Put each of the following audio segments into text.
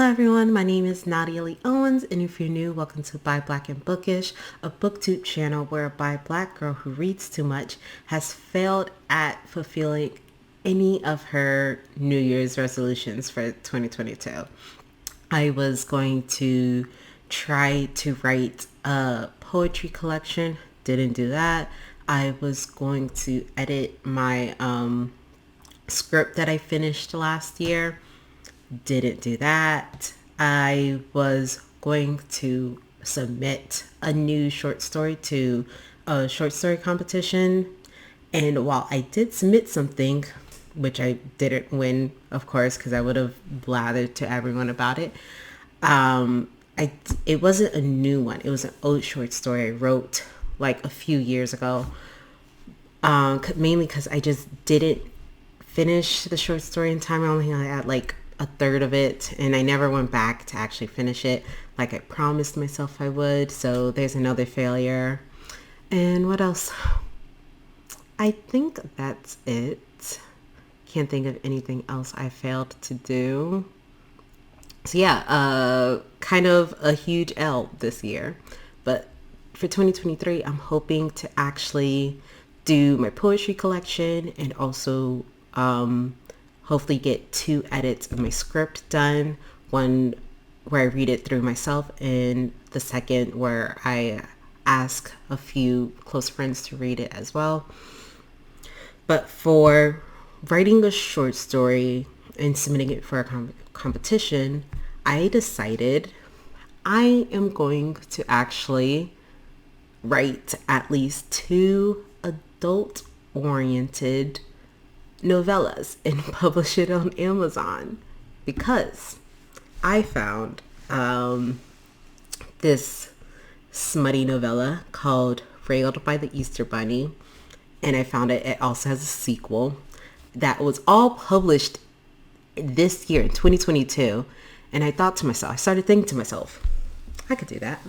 Hello everyone, my name is Nadia Lee Owens, and if you're new, welcome to Bi Black and Bookish, a Booktube channel where a bi black girl who reads too much has failed at fulfilling any of her New Year's resolutions for 2022. I was going to try to write a poetry collection, didn't do that. I was going to edit my script that I finished last year, didn't do that. I was going to submit a new short story to a short story competition. And while I did submit something, which I didn't win, of course, because I would have blathered to everyone about it, it wasn't a new one. It was an old short story I wrote like a few years ago. Mainly because I just didn't finish the short story in time. I only had like a third of it, and I never went back to actually finish it like I promised myself I would. So there's another failure. And what else? I think that's it. Can't think of anything else I failed to do. So yeah, kind of a huge L this year. But for 2023, I'm hoping to actually do my poetry collection and also hopefully get 2 edits of my script done. One where I read it through myself, and the second where I ask a few close friends to read it as well. But for writing a short story and submitting it for a competition, I decided I am going to actually write at least 2 adult-oriented novellas and publish it on Amazon, because I found this smutty novella called Railed by the Easter Bunny, and I found it also has a sequel that was all published this year in 2022, and I started thinking to myself, I could do that.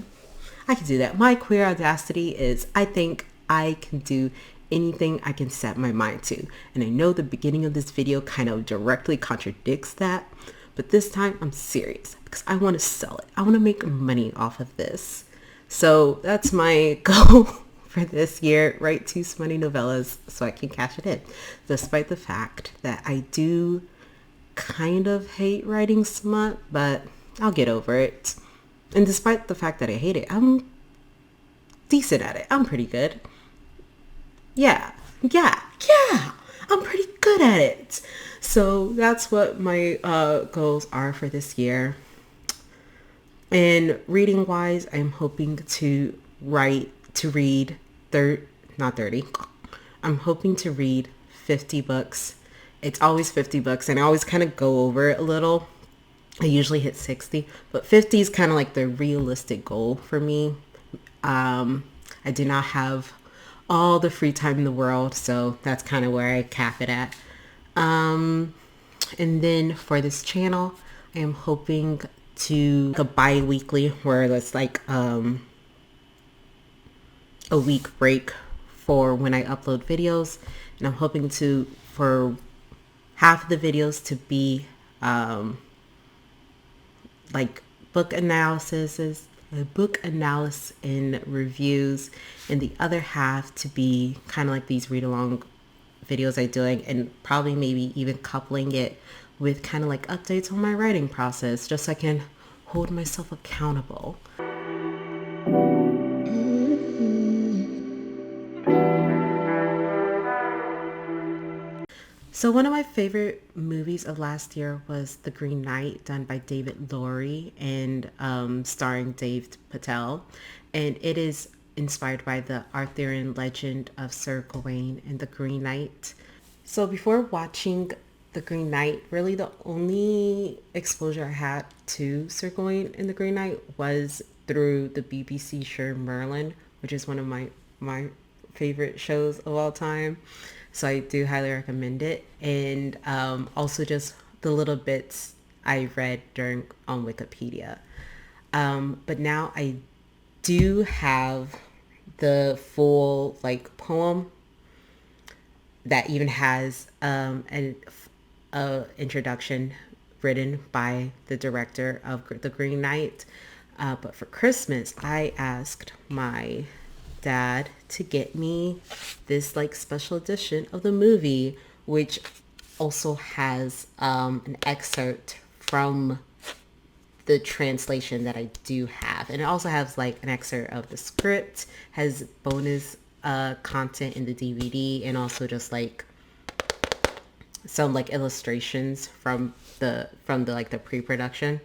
My queer audacity is, I think I can do anything I can set my mind to. And I know the beginning of this video kind of directly contradicts that, but this time I'm serious because I want to sell it. I want to make money off of this. So that's my goal for this year, write 2 smutty novellas so I can cash it in. Despite the fact that I do kind of hate writing smut, but I'll get over it. And despite the fact that I hate it, I'm decent at it. I'm pretty good. Yeah, I'm pretty good at it. So that's what my goals are for this year. And reading wise, I'm hoping to read not 30. I'm hoping to read 50 books. It's always 50 books, and I always kind of go over it a little. I usually hit 60, but 50 is kind of like the realistic goal for me. I do not have all the free time in the world, so that's kind of where I cap it at. And then for this channel, I am hoping to a bi-weekly, where it's like a week break for when I upload videos, and I'm hoping for half of the videos to be like book analysis and reviews, and the other half to be kind of like these read-along videos I'm doing, and probably maybe even coupling it with kind of like updates on my writing process, just so I can hold myself accountable. So one of my favorite movies of last year was The Green Knight, done by David Lowery and starring Dave Patel. And it is inspired by the Arthurian legend of Sir Gawain and the Green Knight. So before watching The Green Knight, really the only exposure I had to Sir Gawain and the Green Knight was through the BBC show Merlin, which is one of my favorite shows of all time. So I do highly recommend it. And also just the little bits I read on Wikipedia. But now I do have the full like poem that even has an introduction written by the director of The Green Knight. But for Christmas, I asked my dad to get me this like special edition of the movie, which also has an excerpt from the translation that I do have. And it also has like an excerpt of the script, has bonus content in the DVD, and also just like some like illustrations from the like the pre-production.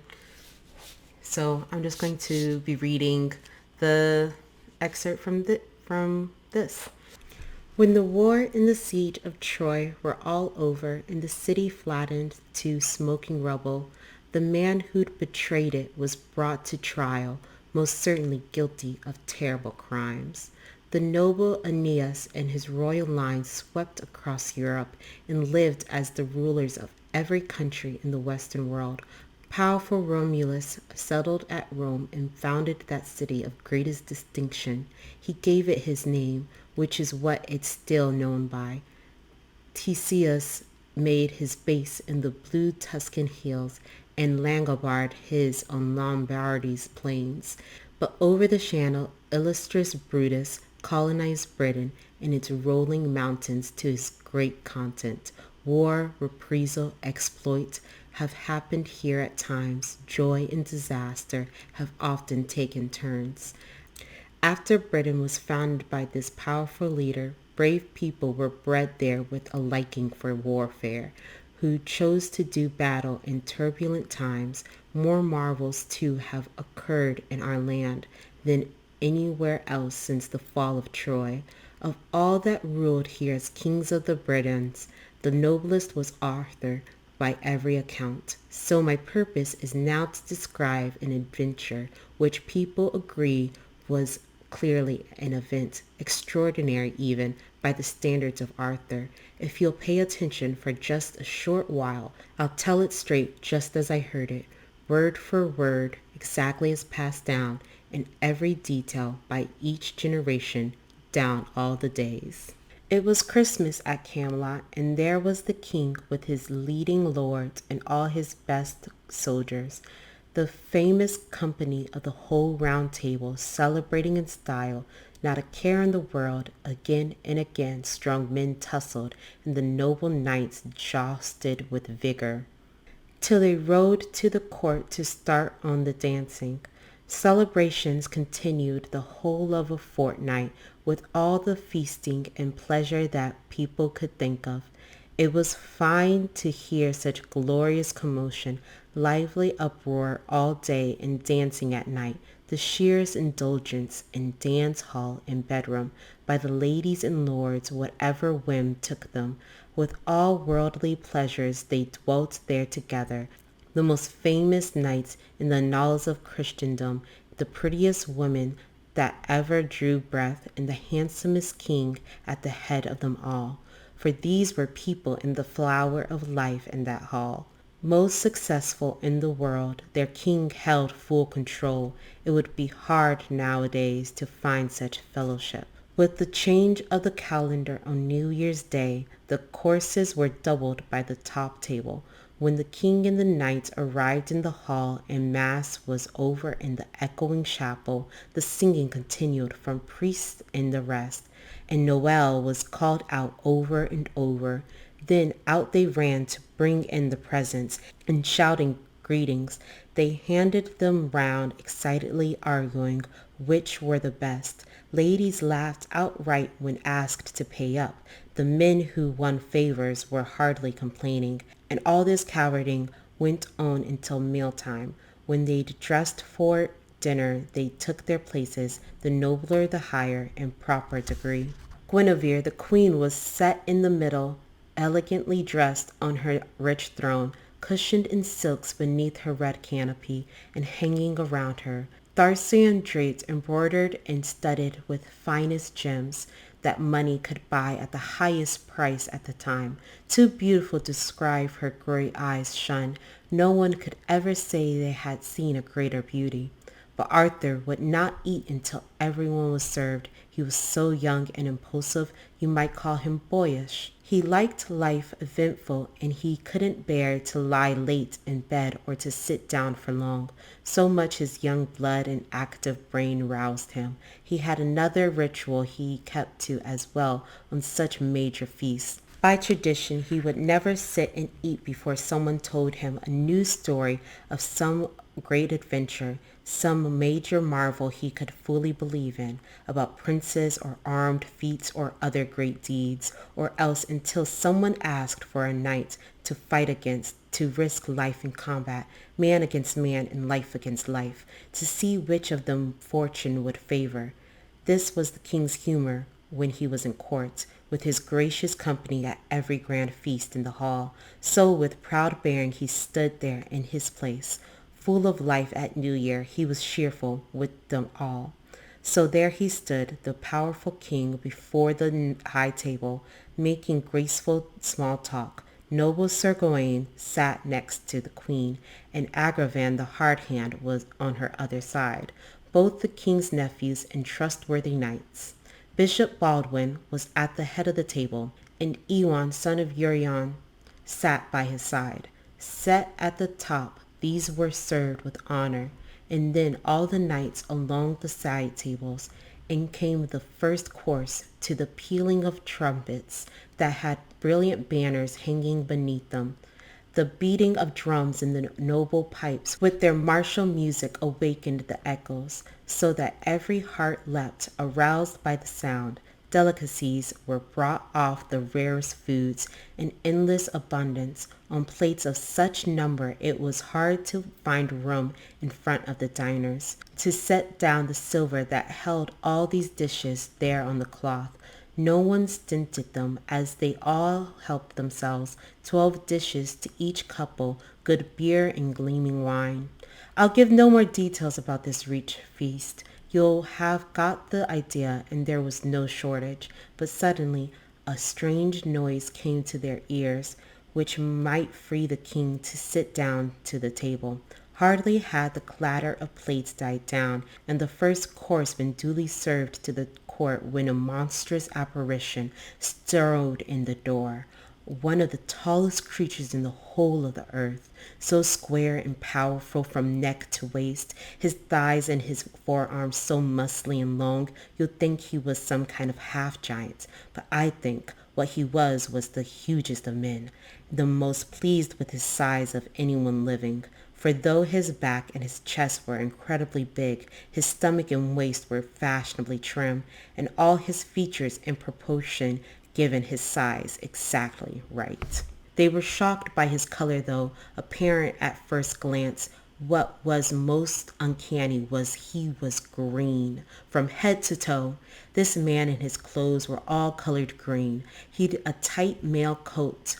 So I'm just going to be reading the excerpt from this. When the war and the siege of Troy were all over and the city flattened to smoking rubble, the man who'd betrayed it was brought to trial, most certainly guilty of terrible crimes. The noble Aeneas and his royal line swept across Europe and lived as the rulers of every country in the Western world. Powerful Romulus settled at Rome and founded that city of greatest distinction. He gave it his name, which is what it's still known by. Theseus made his base in the blue Tuscan hills, and Langobard his on Lombardy's plains. But over the Channel, illustrious Brutus colonized Britain and its rolling mountains to his great content. War, reprisal, exploit have happened here at times. Joy and disaster have often taken turns. After Britain was founded by this powerful leader, brave people were bred there with a liking for warfare, who chose to do battle in turbulent times. More marvels too have occurred in our land than anywhere else since the fall of Troy. Of all that ruled here as kings of the Britons, the noblest was Arthur by every account. So my purpose is now to describe an adventure which people agree was clearly an event, extraordinary even by the standards of Arthur. If you'll pay attention for just a short while, I'll tell it straight just as I heard it, word for word, exactly as passed down in every detail by each generation down all the days. It was Christmas at Camelot, and there was the king with his leading lords and all his best soldiers, the famous company of the whole round table, celebrating in style, not a care in the world. Again and again strong men tussled, and the noble knights jousted with vigor, till they rode to the court to start on the dancing. Celebrations continued the whole of a fortnight, with all the feasting and pleasure that people could think of. It was fine to hear such glorious commotion, lively uproar all day and dancing at night, the sheerest indulgence in dance hall and bedroom by the ladies and lords, whatever whim took them. With all worldly pleasures they dwelt there together, the most famous knights in the annals of Christendom, the prettiest women that ever drew breath, and the handsomest king at the head of them all. For these were people in the flower of life in that hall. Most successful in the world, their king held full control. It would be hard nowadays to find such fellowship. With the change of the calendar on New Year's Day, the courses were doubled by the top table. When the king and the knights arrived in the hall and mass was over in the echoing chapel, the singing continued from priests and the rest, and Noel was called out over and over. Then out they ran to bring in the presents, and shouting greetings, they handed them round, excitedly arguing which were the best. Ladies laughed outright when asked to pay up. The men who won favors were hardly complaining, and all this cavorting went on until mealtime. When they'd dressed for dinner, they took their places, the nobler the higher in proper degree. Guinevere, the queen, was set in the middle, elegantly dressed on her rich throne, cushioned in silks beneath her red canopy, and hanging around her, Tharcian draped, embroidered and studded with finest gems that money could buy at the highest price at the time. Too beautiful to describe, her gray eyes shone. No one could ever say they had seen a greater beauty. But Arthur would not eat until everyone was served. He was so young and impulsive, you might call him boyish. He liked life eventful, and he couldn't bear to lie late in bed or to sit down for long. So much his young blood and active brain roused him. He had another ritual he kept to as well on such major feasts. By tradition, he would never sit and eat before someone told him a new story of some great adventure, some major marvel he could fully believe in, about princes or armed feats or other great deeds, or else until someone asked for a knight to fight against, to risk life in combat, man against man and life against life, to see which of them fortune would favor. This was the king's humor when he was in court, with his gracious company at every grand feast in the hall. So with proud bearing he stood there in his place. Full of life at New Year, he was cheerful with them all. So there he stood, the powerful king, before the high table, making graceful small talk. Noble Sir Gawain sat next to the queen, and Agravain the hard hand was on her other side, both the king's nephews and trustworthy knights. Bishop Baldwin was at the head of the table, and Ewan, son of Urion, sat by his side. Set at the top, these were served with honor, and then all the knights along the side tables, and came the first course, to the pealing of trumpets that had brilliant banners hanging beneath them. The beating of drums and the noble pipes with their martial music awakened the echoes, so that every heart leapt, aroused by the sound. Delicacies were brought off the rarest foods in endless abundance, on plates of such number it was hard to find room in front of the diners, to set down the silver that held all these dishes there on the cloth. No one stinted them, as they all helped themselves, 12 dishes to each couple, good beer and gleaming wine. I'll give no more details about this rich feast. You'll have got the idea, and there was no shortage. But suddenly a strange noise came to their ears, which might free the king to sit down to the table. Hardly had the clatter of plates died down, and the first course been duly served to the court, when a monstrous apparition strode in the door, one of the tallest creatures in the whole of the earth, so square and powerful from neck to waist, his thighs and his forearms so muscly and long, you'd think he was some kind of half-giant. But I think what he was the hugest of men, the most pleased with his size of anyone living. For though his back and his chest were incredibly big, his stomach and waist were fashionably trim, and all his features in proportion given his size exactly right. They were shocked by his color, though apparent at first glance. What was most uncanny was he was green from head to toe. This man and his clothes were all colored green. He'd a tight mail coat,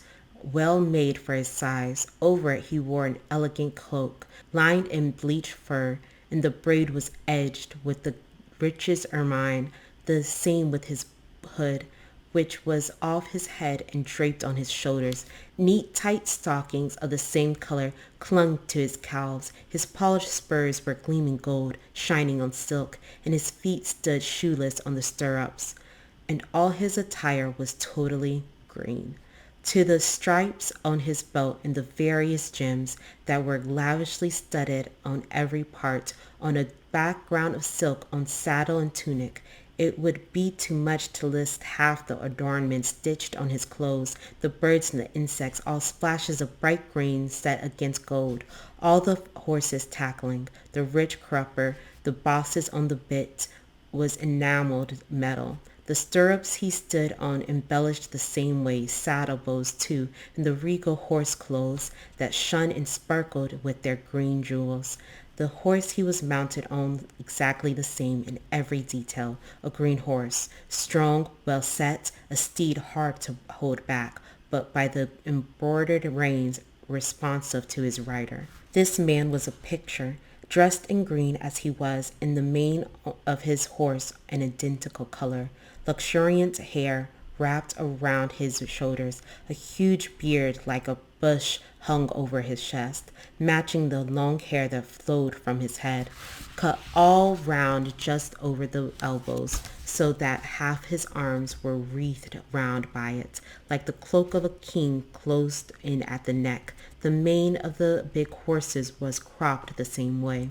well made for his size. Over it he wore an elegant cloak, lined in bleached fur, and the braid was edged with the richest ermine, the same with his hood, which was off his head and draped on his shoulders. Neat tight stockings of the same color clung to his calves. His polished spurs were gleaming gold, shining on silk, and his feet stood shoeless on the stirrups, and all his attire was totally green. To the stripes on his belt and the various gems that were lavishly studded on every part, on a background of silk on saddle and tunic, it would be too much to list half the adornments stitched on his clothes, the birds and the insects, all splashes of bright green set against gold, all the horses tackling, the rich crupper, the bosses on the bit was enameled metal. The stirrups he stood on embellished the same way, saddle bows too, and the regal horse clothes that shone and sparkled with their green jewels. The horse he was mounted on exactly the same in every detail, a green horse, strong, well set, a steed hard to hold back, but by the embroidered reins responsive to his rider. This man was a picture, dressed in green as he was, in the mane of his horse an identical color, luxuriant hair wrapped around his shoulders, a huge beard like a bush hung over his chest, matching the long hair that flowed from his head, cut all round just over the elbows, so that half his arms were wreathed round by it, like the cloak of a king closed in at the neck. The mane of the big horses was cropped the same way,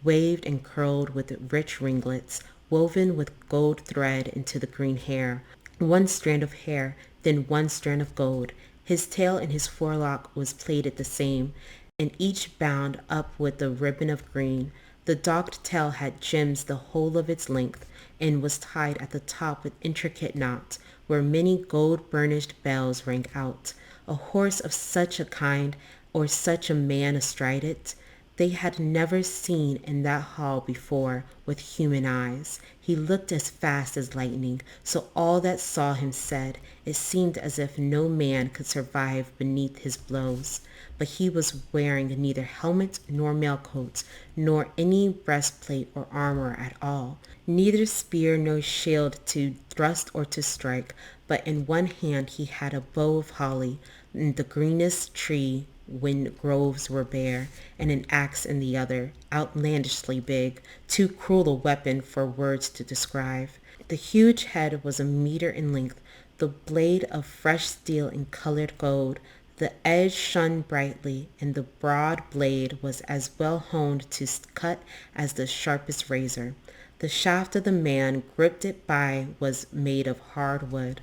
waved and curled with rich ringlets, woven with gold thread into the green hair, one strand of hair, then one strand of gold. His tail and his forelock was plaited the same, and each bound up with a ribbon of green. The docked tail had gems the whole of its length, and was tied at the top with intricate knots, where many gold-burnished bells rang out. A horse of such a kind, or such a man astride it, they had never seen in that hall before with human eyes. He looked as fast as lightning, so all that saw him said, it seemed as if no man could survive beneath his blows. But he was wearing neither helmet nor mailcoat, nor any breastplate or armor at all, neither spear nor shield to thrust or to strike, but in one hand he had a bow of holly, in the greenest tree when groves were bare, and an axe in the other, outlandishly big, too cruel a weapon for words to describe. The huge head was a meter in length, the blade of fresh steel in colored gold. The edge shone brightly, and the broad blade was as well honed to cut as the sharpest razor. The shaft of the man gripped it by was made of hard wood,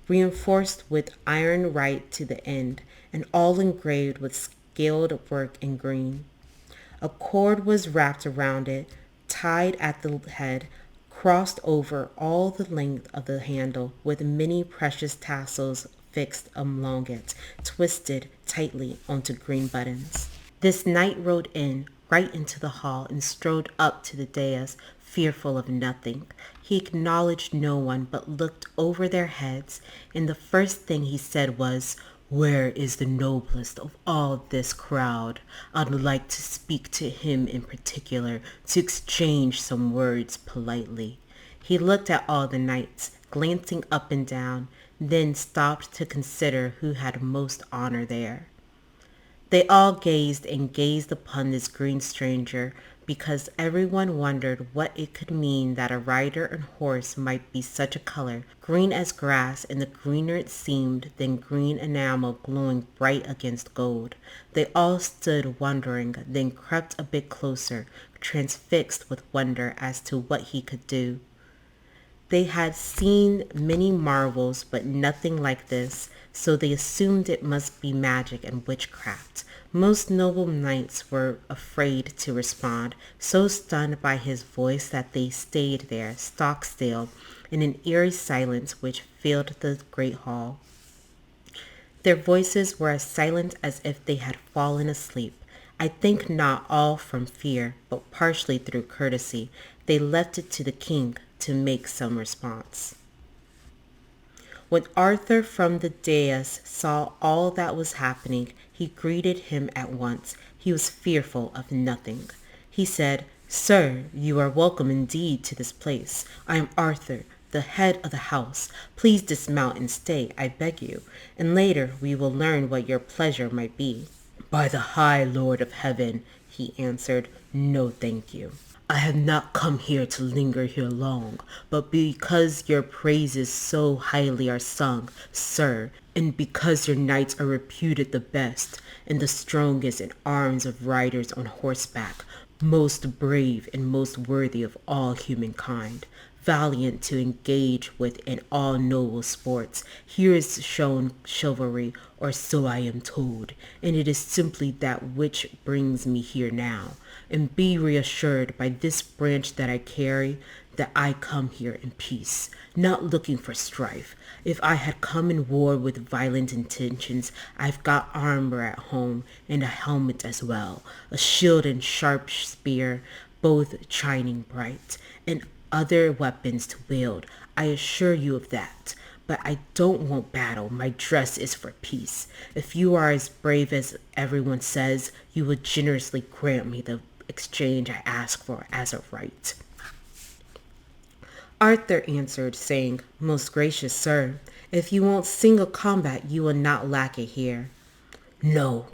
reinforced with iron right to the end, and all engraved with scaled work in green. A cord was wrapped around it, tied at the head, crossed over all the length of the handle, with many precious tassels fixed along it, twisted tightly onto green buttons. This knight rode in, right into the hall, and strode up to the dais, fearful of nothing. He acknowledged no one, but looked over their heads, and the first thing he said was, "Where is the noblest of all this crowd? I'd like to speak to him in particular, to exchange some words politely." He looked at all the knights, glancing up and down, then stopped to consider who had most honor there. They all gazed and gazed upon this green stranger, because everyone wondered what it could mean that a rider and horse might be such a color, green as grass, and the greener it seemed than green enamel glowing bright against gold. They all stood wondering, then crept a bit closer, transfixed with wonder as to what he could do. They had seen many marvels, but nothing like this, so they assumed it must be magic and witchcraft. Most noble knights were afraid to respond, so stunned by his voice that they stayed there, stock still, in an eerie silence which filled the great hall. Their voices were as silent as if they had fallen asleep. I think not all from fear, but partially through courtesy. They left it to the king to make some response. When Arthur from the dais saw all that was happening, he greeted him at once. He was fearful of nothing. He said, "Sir, you are welcome indeed to this place. I am Arthur, the head of the house. Please dismount and stay, I beg you, and later we will learn what your pleasure might be." "By the high Lord of heaven," he answered, "no thank you. I have not come here to linger here long, but because your praises so highly are sung, sir, and because your knights are reputed the best and the strongest in arms of riders on horseback, most brave and most worthy of all humankind, valiant to engage with in all noble sports. Here is shown chivalry, or so I am told, and it is simply that which brings me here now. And be reassured by this branch that I carry, that I come here in peace, not looking for strife. If I had come in war with violent intentions, I've got armor at home, and a helmet as well, a shield and sharp spear, both shining bright, and other weapons to wield. I assure you of that. But I don't want battle. My dress is for peace. If you are as brave as everyone says, you will generously grant me the exchange I ask for as a right." Arthur answered, saying, "Most gracious sir, if you want single combat, you will not lack it here." No,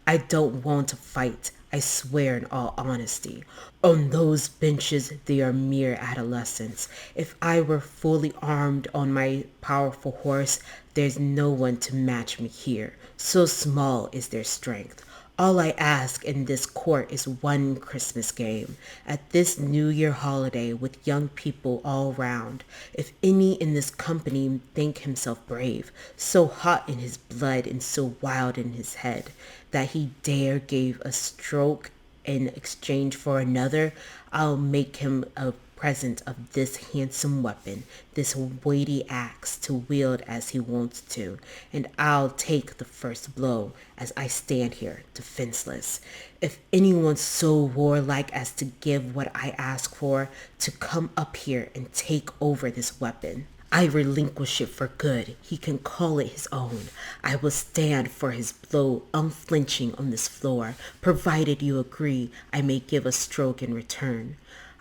I don't want to fight. I swear in all honesty. On those benches, they are mere adolescents. If I were fully armed on my powerful horse, there's no one to match me here. So small is their strength. All I ask in this court is one Christmas game. At this New Year holiday with young people all round, if any in this company think himself brave, so hot in his blood and so wild in his head, that he dare give a stroke in exchange for another, I'll make him a present of this handsome weapon, this weighty axe to wield as he wants to, and I'll take the first blow as I stand here defenseless. If anyone's so warlike as to give what I ask for, to come up here and take over this weapon, I relinquish it for good. He can call it his own. I will stand for his blow unflinching on this floor, provided you agree I may give a stroke in return.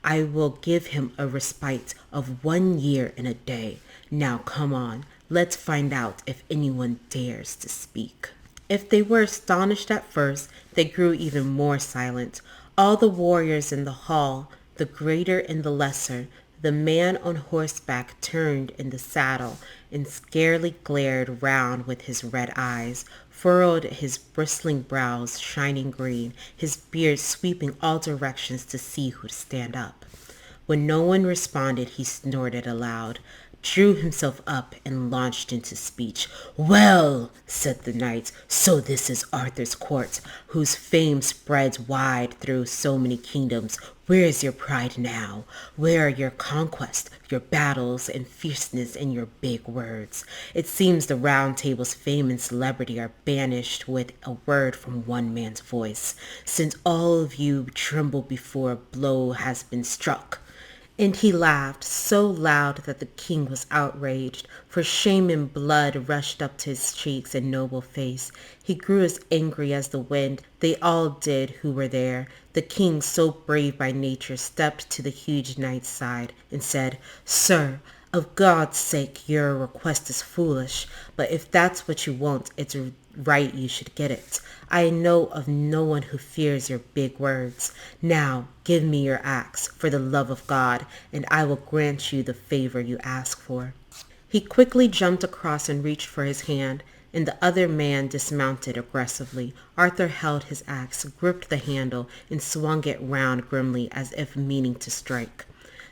I will give him a respite of 1 year and a day. Now come on, let's find out if anyone dares to speak. If they were astonished at first, they grew even more silent. All the warriors in the hall, the greater and the lesser, the man on horseback turned in the saddle and scarcely glared round with his red eyes, furrowed his bristling brows shining green, his beard sweeping all directions to see who'd stand up. When no one responded, he snorted aloud, drew himself up, and launched into speech. "Well," said the knight, "so this is Arthur's court, whose fame spreads wide through so many kingdoms. Where is your pride now? Where are your conquests, your battles and fierceness and your big words? It seems the Round Table's fame and celebrity are banished with a word from one man's voice, since all of you tremble before a blow has been struck." And he laughed so loud that the king was outraged, for shame and blood rushed up to his cheeks and noble face. He grew as angry as the wind. They all did who were there. The king, so brave by nature, stepped to the huge knight's side and said, "Sir, of God's sake, your request is foolish, but if that's what you want, it's right you should get it. I know of no one who fears your big words. Now, give me your axe, for the love of God, and I will grant you the favor you ask for." He quickly jumped across and reached for his hand, and the other man dismounted aggressively. Arthur held his axe, gripped the handle, and swung it round grimly as if meaning to strike.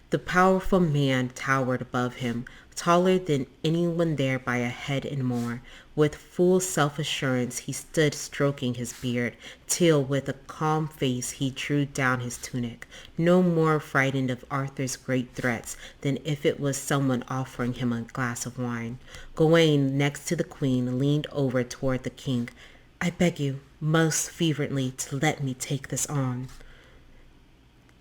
The powerful man towered above him, taller than anyone there by a head and more. With full self-assurance he stood stroking his beard, till with a calm face he drew down his tunic, no more frightened of Arthur's great threats than if it was someone offering him a glass of wine. Gawain, next to the queen, leaned over toward the king. "I beg you, most fervently, to let me take this on."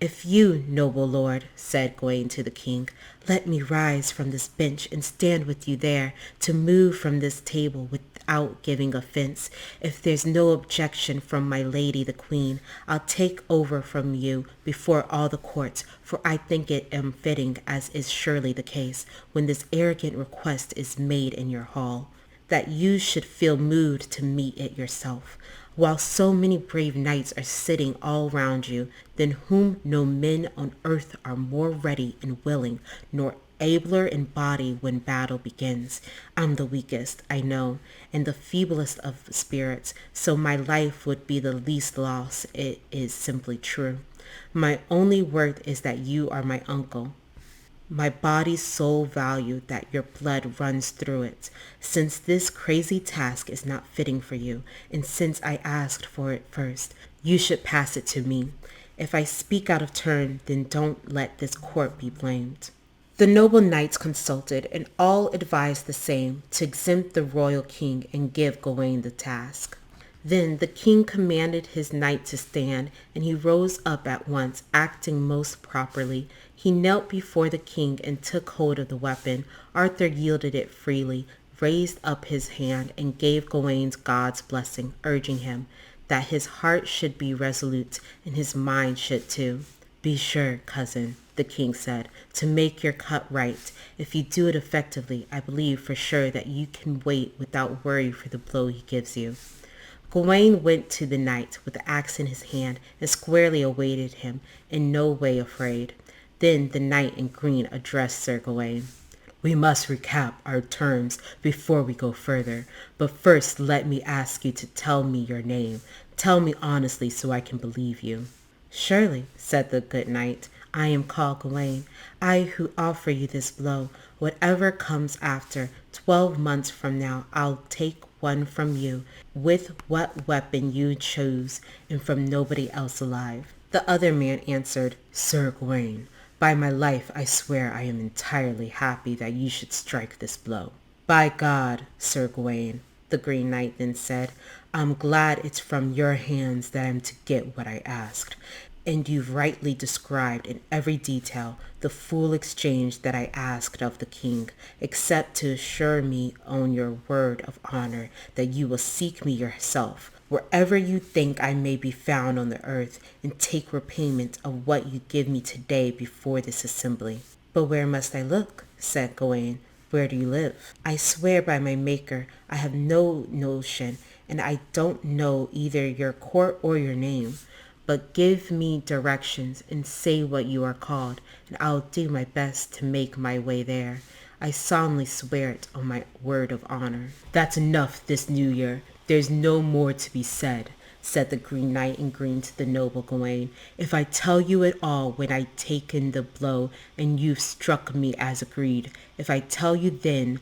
"If you, noble lord," said Gawain to the king, "let me rise from this bench and stand with you there, to move from this table without giving offense. If there's no objection from my lady the queen, I'll take over from you before all the court, for I think it am fitting, as is surely the case, when this arrogant request is made in your hall, that you should feel moved to meet it yourself, while so many brave knights are sitting all round you, than whom no men on earth are more ready and willing, nor abler in body when battle begins. I'm the weakest, I know, and the feeblest of spirits, so my life would be the least loss. It is simply true. My only worth is that you are my uncle, my body's sole value that your blood runs through it. Since this crazy task is not fitting for you, and since I asked for it first, you should pass it to me. If I speak out of turn, then don't let this court be blamed." The noble knights consulted, and all advised the same, to exempt the royal king and give Gawain the task. Then the king commanded his knight to stand, and he rose up at once, acting most properly. He knelt before the king and took hold of the weapon. Arthur yielded it freely, raised up his hand, and gave Gawain God's blessing, urging him that his heart should be resolute, and his mind should too. "Be sure, cousin," the king said, "to make your cut right. If you do it effectively, I believe for sure that you can wait without worry for the blow he gives you." Gawain went to the knight with the axe in his hand and squarely awaited him, in no way afraid. Then the knight in green addressed Sir Gawain. We must recap our terms before we go further, but first let me ask you to tell me your name. Tell me honestly so I can believe you. Surely, said the good knight, I am called Gawain, I who offer you this blow. Whatever comes after, 12 months from now, I'll take one from you, with what weapon you choose, and from nobody else alive. The other man answered, Sir Gawain, by my life I swear I am entirely happy that you should strike this blow. By God, Sir Gawain, the Green Knight then said, I'm glad it's from your hands that I'm to get what I asked, and you've rightly described in every detail the full exchange that I asked of the king, except to assure me on your word of honor that you will seek me yourself, wherever you think I may be found on the earth, and take repayment of what you give me today before this assembly. But where must I look? Said Gawain. Where do you live? I swear by my maker, I have no notion, and I don't know either your court or your name. But give me directions and say what you are called, and I'll do my best to make my way there. I solemnly swear it on my word of honor. That's enough this new year. There's no more to be said, said the Green Knight in green to the noble Gawain. If I tell you it all when I taken the blow and you've struck me as agreed, if I tell you then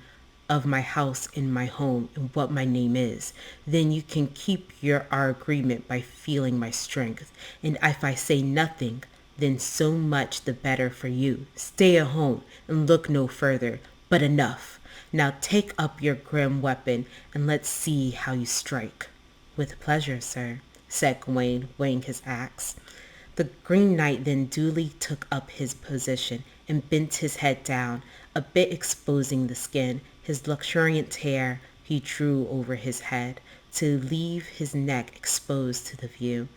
of my house and my home and what my name is, then you can keep our agreement by feeling my strength. And if I say nothing, then so much the better for you. Stay at home and look no further. But enough. Now take up your grim weapon and let's see how you strike. With pleasure, sir, said Gawain, weighing his axe. The Green Knight then duly took up his position and bent his head down, a bit exposing the skin. His luxuriant hair he drew over his head to leave his neck exposed to the view.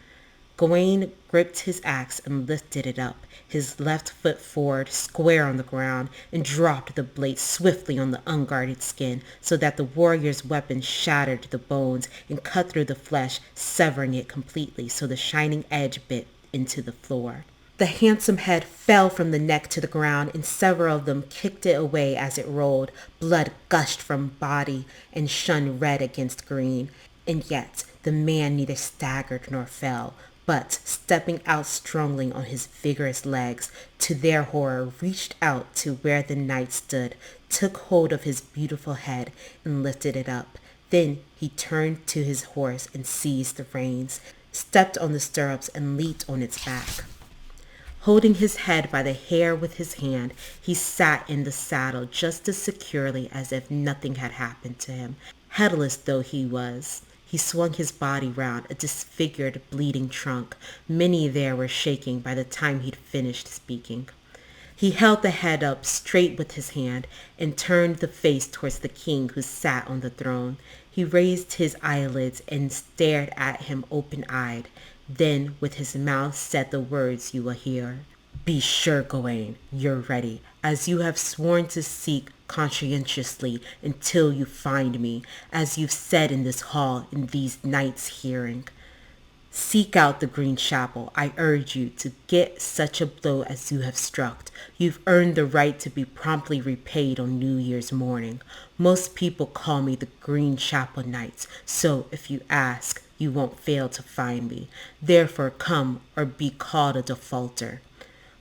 Gawain gripped his axe and lifted it up, his left foot forward, square on the ground, and dropped the blade swiftly on the unguarded skin, so that the warrior's weapon shattered the bones and cut through the flesh, severing it completely, so the shining edge bit into the floor. The handsome head fell from the neck to the ground, and several of them kicked it away as it rolled. Blood gushed from body and shone red against green. And yet the man neither staggered nor fell, but, stepping out strongly on his vigorous legs, to their horror reached out to where the knight stood, took hold of his beautiful head, and lifted it up. Then he turned to his horse and seized the reins, stepped on the stirrups, and leaped on its back. Holding his head by the hair with his hand, he sat in the saddle just as securely as if nothing had happened to him. Headless though he was, he swung his body round, a disfigured, bleeding trunk. Many there were shaking by the time he'd finished speaking. He held the head up straight with his hand and turned the face towards the king who sat on the throne. He raised his eyelids and stared at him open-eyed. Then with his mouth said the words you will hear. Be sure, Gawain, you're ready, as you have sworn to seek conscientiously until you find me, as you've said in this hall in these nights' hearing. Seek out the Green Chapel. I urge you to get such a blow as you have struck. You've earned the right to be promptly repaid on New Year's morning. Most people call me the Green Chapel Knight, so if you ask, you won't fail to find me. Therefore come or be called a defaulter.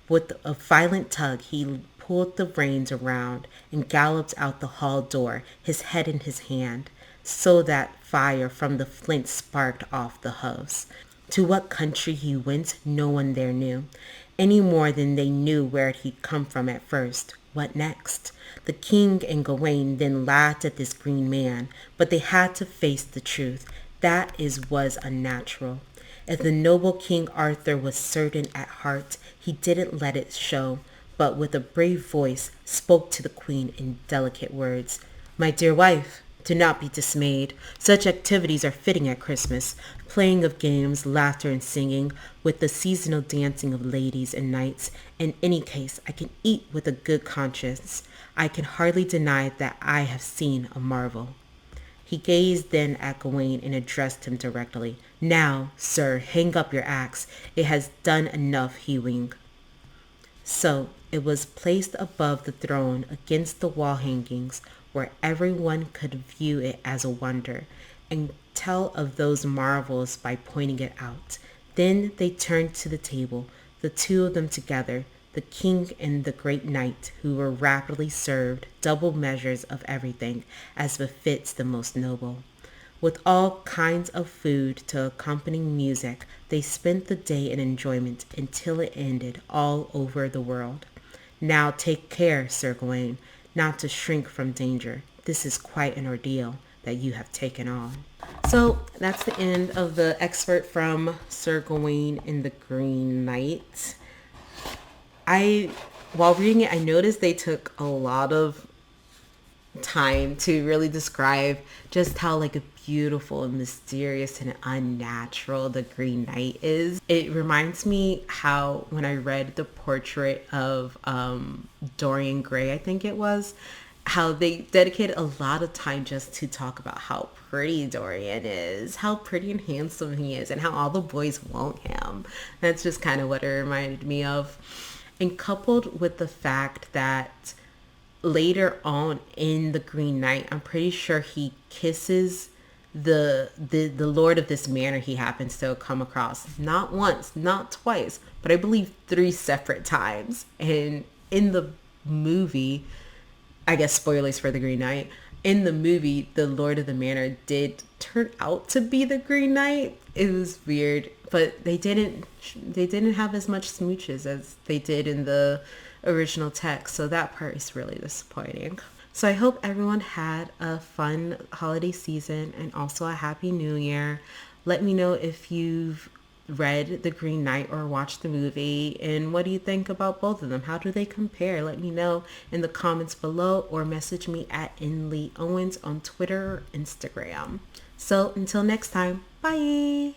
With a violent tug, he pulled the reins around and galloped out the hall door, his head in his hand, so that fire from the flint sparked off the hooves. To what country he went, no one there knew, any more than they knew where he'd come from at first. What next? The king and Gawain then laughed at this green man, but they had to face the truth. That was unnatural. If the noble King Arthur was certain at heart, he didn't let it show, but with a brave voice spoke to the queen in delicate words. My dear wife, do not be dismayed. Such activities are fitting at Christmas, playing of games, laughter and singing, with the seasonal dancing of ladies and knights. In any case, I can eat with a good conscience. I can hardly deny that I have seen a marvel. He gazed then at Gawain and addressed him directly. Now, sir, hang up your axe. It has done enough hewing. So it was placed above the throne against the wall hangings, where everyone could view it as a wonder, and tell of those marvels by pointing it out. Then they turned to the table, the two of them together, the king and the great knight, who were rapidly served double measures of everything, as befits the most noble. With all kinds of food to accompany music, they spent the day in enjoyment until it ended all over the world. Now take care, Sir Gawain, not to shrink from danger. This is quite an ordeal that you have taken on. So that's the end of the excerpt from Sir Gawain and the Green Knight. While reading it, I noticed they took a lot of time to really describe just how like a beautiful and mysterious and unnatural the Green Knight is. It reminds me how when I read the portrait of Dorian Gray, I think it was, how they dedicated a lot of time just to talk about how pretty Dorian is, how pretty and handsome he is, and how all the boys want him. That's just kind of what it reminded me of. And coupled with the fact that later on in the Green Knight, I'm pretty sure he kisses the lord of this manor he happens to come across, not once, not twice, but I believe 3 separate times. And in the movie, I guess spoilers for the Green Knight, in the movie, the lord of the manor did turn out to be the Green Knight. It was weird, but they didn't have as much smooches as they did in the original text, so that part is really disappointing. So I hope everyone had a fun holiday season and also a happy new year. Let me know if you've read The Green Knight or watched the movie, and what do you think about both of them? How do they compare? Let me know in the comments below, or message me at Lee Owens on Twitter or Instagram. So until next time, bye.